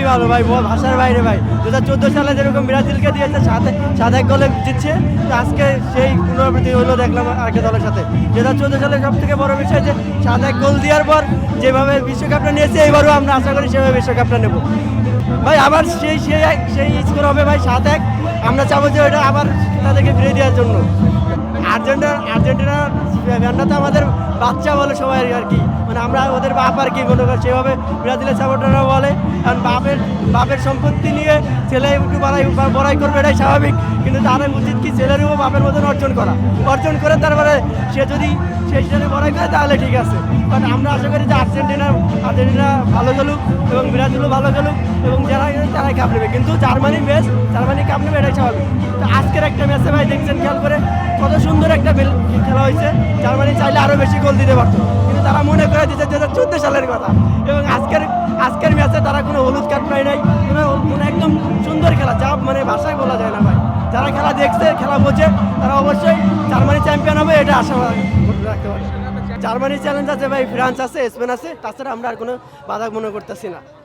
খুবই ভালো ভাই, ভাষার বাইরে ভাই। 2014 সালে যেরকম ব্রাজিলকে দিয়েছে 7-1 গোলে জিতছে, তো আজকে সেই পুনরাবৃত্তি হলো দেখলাম আরেকটা দলের সাথে। 2014 সালে সব থেকে বড় বিষয় যে 7-1 গোল দেওয়ার পর যেভাবে বিশ্বকাপটা নিয়েছে, এবারও আমরা আশা করি সেভাবে বিশ্বকাপটা নেব ভাই। আবার সেই স্কোর হবে ভাই 7-1। আমরা চাবো যে ওটা আবার তাদেরকে ফিরে দেওয়ার জন্য। আর্জেন্টিনার ফ্যানরা তো আমাদের বাচ্চা বলে সবাই আর কি, মানে আমরা ওদের বাপ আর কি মনে করি, সেভাবে ব্রাজিলের সাপোর্টাররা বলে। কারণ বাপের সম্পত্তি নিয়ে ছেলে একটু বড়াই করবে, এটাই স্বাভাবিক। কিন্তু তারা উচিত কি ছেলেরও বাপের মতন অর্জন করে তারপরে সে যদি সেই হিসাবে বড়াই করে তাহলে ঠিক আছে। বাট আমরা আশা করি যে আর্জেন্টিনা ভালো খেলুক এবং ব্রাজিলও ভালো খেলুক এবং তারাই কাপ নেবে। কিন্তু জার্মানি কাপ নেবে, এটাই স্বাভাবিক। তো আজকের একটা ম্যাচে ভাই দেখছেন খেয়াল করে কত সুন্দর একটা খেলা হয়েছে। জার্মানি চাইলে আরও বেশি গোল দিতে পারতো, কিন্তু তারা মনে করে দিচ্ছে 2014 সালের কথা। এবং আজকের ম্যাচে তারা কোনো হলুদ কার্ড পায় নাই, কোনো একদম সুন্দর খেলা, যা মানে ভাষায় বলা যায় না ভাই। যারা খেলা দেখছে, খেলা বোঝে, তারা অবশ্যই জার্মানি চ্যাম্পিয়ন হবে, এটা আশা রাখতে পারে। জার্মানি চ্যালেঞ্জ আছে ভাই, ফ্রান্স আছে, স্পেন আছে, তাছাড়া আমরা আর কোনো বাধা মনে করতেছি না।